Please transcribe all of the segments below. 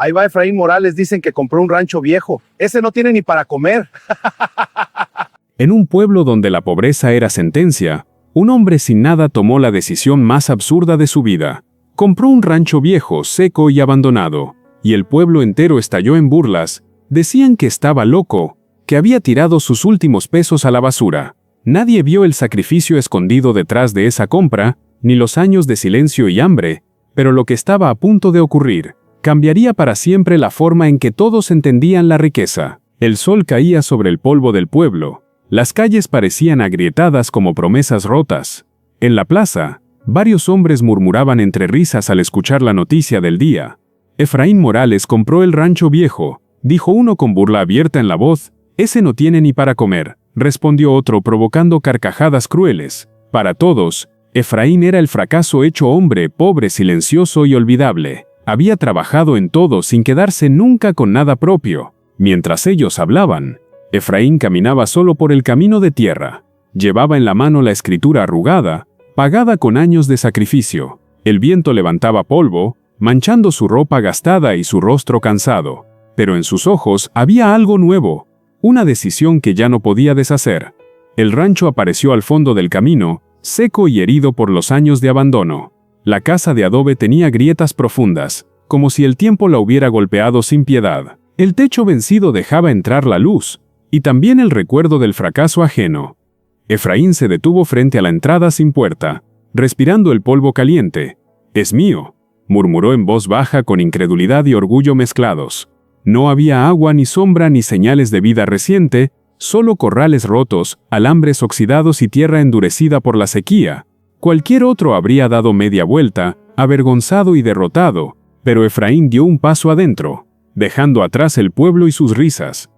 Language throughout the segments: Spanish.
Ahí va Efraín Morales, dicen que compró un rancho viejo. Ese no tiene ni para comer. En un pueblo donde la pobreza era sentencia, un hombre sin nada tomó la decisión más absurda de su vida. Compró un rancho viejo, seco y abandonado, y el pueblo entero estalló en burlas. Decían que estaba loco, que había tirado sus últimos pesos a la basura. Nadie vio el sacrificio escondido detrás de esa compra, ni los años de silencio y hambre, pero lo que estaba a punto de ocurrir cambiaría para siempre la forma en que todos entendían la riqueza. El sol caía sobre el polvo del pueblo. Las calles parecían agrietadas como promesas rotas. En la plaza, varios hombres murmuraban entre risas al escuchar la noticia del día. Efraín Morales compró el rancho viejo, dijo uno con burla abierta en la voz. Ese no tiene ni para comer, respondió otro provocando carcajadas crueles. Para todos, Efraín era el fracaso hecho hombre, pobre, silencioso y olvidable. Había trabajado en todo sin quedarse nunca con nada propio. Mientras ellos hablaban, Efraín caminaba solo por el camino de tierra. Llevaba en la mano la escritura arrugada, pagada con años de sacrificio. El viento levantaba polvo, manchando su ropa gastada y su rostro cansado. Pero en sus ojos había algo nuevo, una decisión que ya no podía deshacer. El rancho apareció al fondo del camino, seco y herido por los años de abandono. La casa de adobe tenía grietas profundas, como si el tiempo la hubiera golpeado sin piedad. El techo vencido dejaba entrar la luz, y también el recuerdo del fracaso ajeno. Efraín se detuvo frente a la entrada sin puerta, respirando el polvo caliente. «Es mío», murmuró en voz baja con incredulidad y orgullo mezclados. No había agua ni sombra ni señales de vida reciente, solo corrales rotos, alambres oxidados y tierra endurecida por la sequía. Cualquier otro habría dado media vuelta, avergonzado y derrotado, pero Efraín dio un paso adentro, dejando atrás el pueblo y sus risas.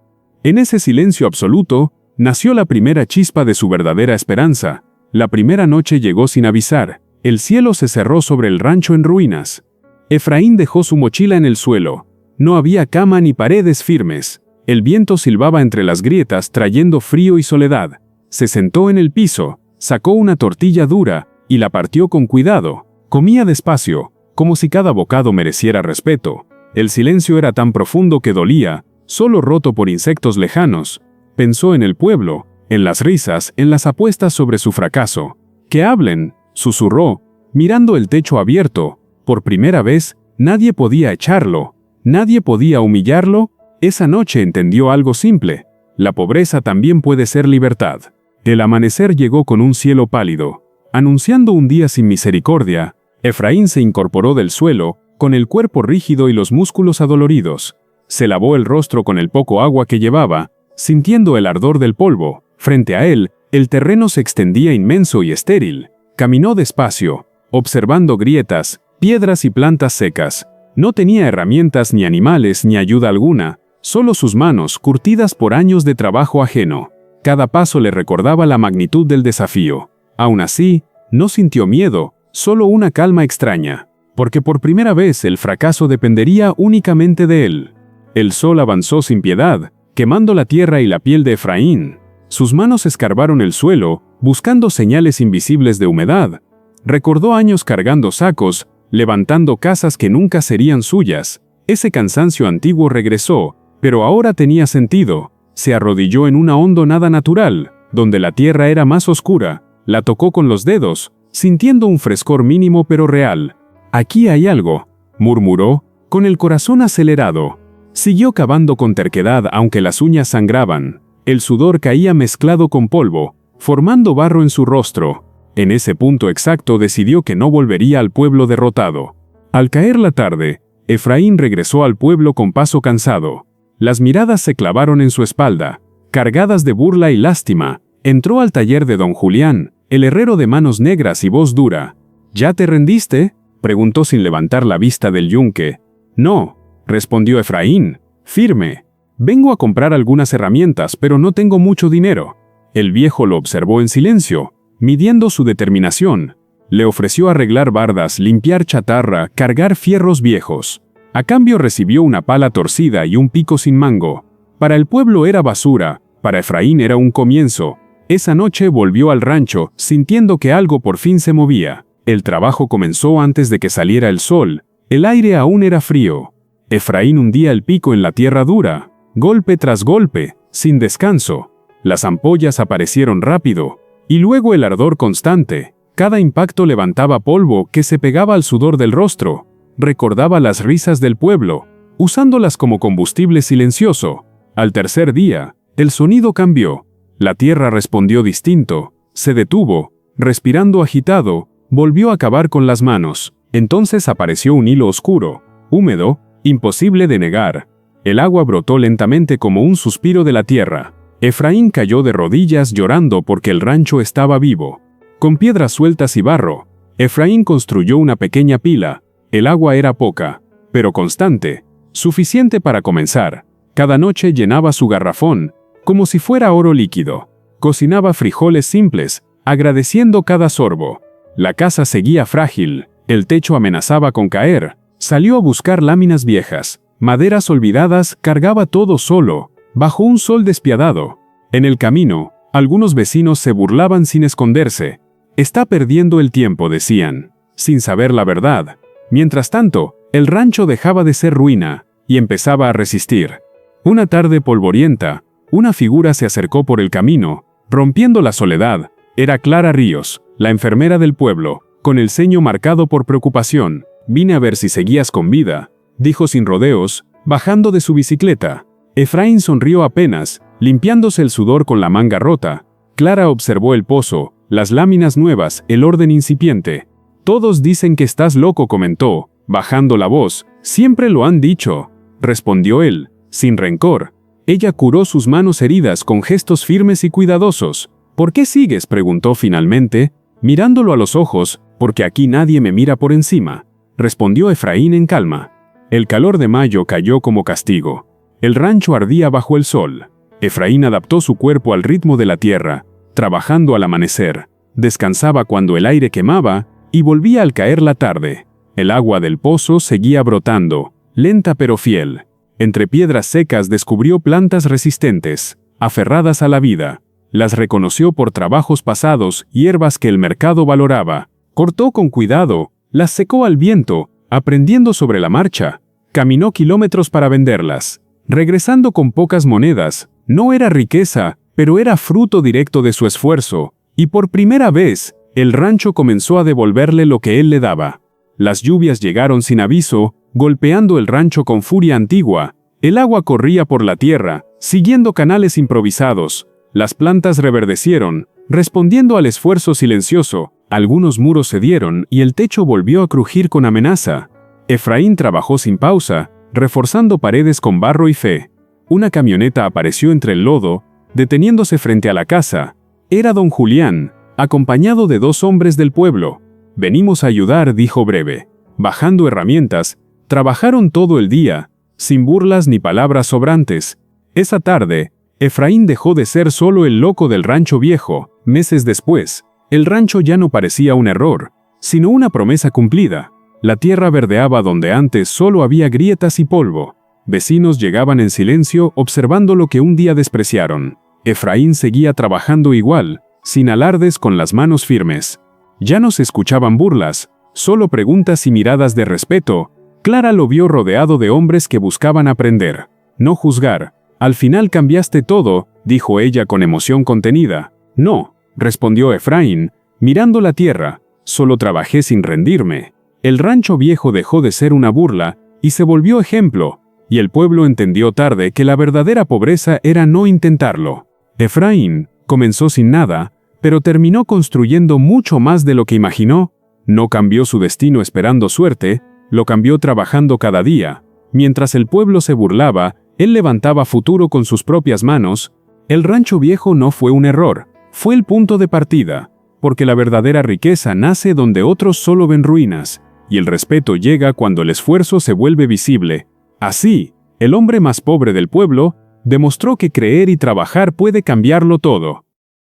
En ese silencio absoluto, nació la primera chispa de su verdadera esperanza. La primera noche llegó sin avisar, el cielo se cerró sobre el rancho en ruinas. Efraín dejó su mochila en el suelo. No había cama ni paredes firmes. El viento silbaba entre las grietas trayendo frío y soledad. Se sentó en el piso, sacó una tortilla dura y la partió con cuidado. Comía despacio, como si cada bocado mereciera respeto. El silencio era tan profundo que dolía, solo roto por insectos lejanos. Pensó en el pueblo, en las risas, en las apuestas sobre su fracaso. «Que hablen», susurró, mirando el techo abierto. Por primera vez, nadie podía echarlo, nadie podía humillarlo. Esa noche entendió algo simple: la pobreza también puede ser libertad. El amanecer llegó con un cielo pálido, anunciando un día sin misericordia. Efraín se incorporó del suelo, con el cuerpo rígido y los músculos adoloridos. Se lavó el rostro con el poco agua que llevaba, sintiendo el ardor del polvo. Frente a él, el terreno se extendía inmenso y estéril. Caminó despacio, observando grietas, piedras y plantas secas. No tenía herramientas ni animales ni ayuda alguna, solo sus manos curtidas por años de trabajo ajeno. Cada paso le recordaba la magnitud del desafío. Aún así, no sintió miedo, solo una calma extraña, porque por primera vez el fracaso dependería únicamente de él. El sol avanzó sin piedad, quemando la tierra y la piel de Efraín. Sus manos escarbaron el suelo, buscando señales invisibles de humedad. Recordó años cargando sacos, levantando casas que nunca serían suyas. Ese cansancio antiguo regresó, pero ahora tenía sentido. Se arrodilló en una hondonada natural, donde la tierra era más oscura. La tocó con los dedos, sintiendo un frescor mínimo pero real. «Aquí hay algo», murmuró, con el corazón acelerado. Siguió cavando con terquedad aunque las uñas sangraban. El sudor caía mezclado con polvo, formando barro en su rostro. En ese punto exacto decidió que no volvería al pueblo derrotado. Al caer la tarde, Efraín regresó al pueblo con paso cansado. Las miradas se clavaron en su espalda, cargadas de burla y lástima. Entró al taller de don Julián, el herrero de manos negras y voz dura. «¿Ya te rendiste?», preguntó sin levantar la vista del yunque. «No», respondió Efraín, firme. «Vengo a comprar algunas herramientas, pero no tengo mucho dinero». El viejo lo observó en silencio, midiendo su determinación. Le ofreció arreglar bardas, limpiar chatarra, cargar fierros viejos. A cambio recibió una pala torcida y un pico sin mango. Para el pueblo era basura, para Efraín era un comienzo. Esa noche volvió al rancho, sintiendo que algo por fin se movía. El trabajo comenzó antes de que saliera el sol. El aire aún era frío. Efraín hundía el pico en la tierra dura, golpe tras golpe, sin descanso. Las ampollas aparecieron rápido, y luego el ardor constante. Cada impacto levantaba polvo que se pegaba al sudor del rostro. Recordaba las risas del pueblo, usándolas como combustible silencioso. Al tercer día, el sonido cambió. La tierra respondió distinto, se detuvo, respirando agitado, volvió a cavar con las manos. Entonces apareció un hilo oscuro, húmedo, imposible de negar. El agua brotó lentamente como un suspiro de la tierra. Efraín cayó de rodillas llorando porque el rancho estaba vivo. Con piedras sueltas y barro, Efraín construyó una pequeña pila. El agua era poca, pero constante, suficiente para comenzar. Cada noche llenaba su garrafón, como si fuera oro líquido. Cocinaba frijoles simples, agradeciendo cada sorbo. La casa seguía frágil, el techo amenazaba con caer. Salió a buscar láminas viejas, maderas olvidadas, cargaba todo solo, bajo un sol despiadado. En el camino, algunos vecinos se burlaban sin esconderse. Está perdiendo el tiempo, decían, sin saber la verdad. Mientras tanto, el rancho dejaba de ser ruina y empezaba a resistir. Una tarde polvorienta, una figura se acercó por el camino, rompiendo la soledad. Era Clara Ríos, la enfermera del pueblo, con el ceño marcado por preocupación. «Vine a ver si seguías con vida», dijo sin rodeos, bajando de su bicicleta. Efraín sonrió apenas, limpiándose el sudor con la manga rota. Clara observó el pozo, las láminas nuevas, el orden incipiente. «Todos dicen que estás loco», comentó, bajando la voz. «Siempre lo han dicho», respondió él, sin rencor. Ella curó sus manos heridas con gestos firmes y cuidadosos. «¿Por qué sigues?», preguntó finalmente, mirándolo a los ojos. «Porque aquí nadie me mira por encima», respondió Efraín en calma. El calor de mayo cayó como castigo. El rancho ardía bajo el sol. Efraín adaptó su cuerpo al ritmo de la tierra, trabajando al amanecer. Descansaba cuando el aire quemaba y volvía al caer la tarde. El agua del pozo seguía brotando, lenta pero fiel. Entre piedras secas descubrió plantas resistentes, aferradas a la vida. Las reconoció por trabajos pasados, hierbas que el mercado valoraba. Cortó con cuidado, las secó al viento, aprendiendo sobre la marcha. Caminó kilómetros para venderlas, regresando con pocas monedas. No era riqueza, pero era fruto directo de su esfuerzo, y por primera vez, el rancho comenzó a devolverle lo que él le daba. Las lluvias llegaron sin aviso, golpeando el rancho con furia antigua. El agua corría por la tierra, siguiendo canales improvisados. Las plantas reverdecieron, respondiendo al esfuerzo silencioso. Algunos muros cedieron y el techo volvió a crujir con amenaza. Efraín trabajó sin pausa, reforzando paredes con barro y fe. Una camioneta apareció entre el lodo, deteniéndose frente a la casa. Era don Julián, acompañado de 2 hombres del pueblo. «Venimos a ayudar», dijo breve. Bajando herramientas, trabajaron todo el día, sin burlas ni palabras sobrantes. Esa tarde, Efraín dejó de ser solo el loco del rancho viejo. Meses después, el rancho ya no parecía un error, sino una promesa cumplida. La tierra verdeaba donde antes solo había grietas y polvo. Vecinos llegaban en silencio observando lo que un día despreciaron. Efraín seguía trabajando igual, sin alardes, con las manos firmes. Ya no se escuchaban burlas, solo preguntas y miradas de respeto. Clara lo vio rodeado de hombres que buscaban aprender, no juzgar. «Al final cambiaste todo», dijo ella con emoción contenida. «No», respondió Efraín, mirando la tierra. «Solo trabajé sin rendirme». El rancho viejo dejó de ser una burla y se volvió ejemplo, y el pueblo entendió tarde que la verdadera pobreza era no intentarlo. Efraín comenzó sin nada, pero terminó construyendo mucho más de lo que imaginó. No cambió su destino esperando suerte, lo cambió trabajando cada día. Mientras el pueblo se burlaba, él levantaba futuro con sus propias manos. El rancho viejo no fue un error, fue el punto de partida, porque la verdadera riqueza nace donde otros solo ven ruinas, y el respeto llega cuando el esfuerzo se vuelve visible. Así, el hombre más pobre del pueblo demostró que creer y trabajar puede cambiarlo todo.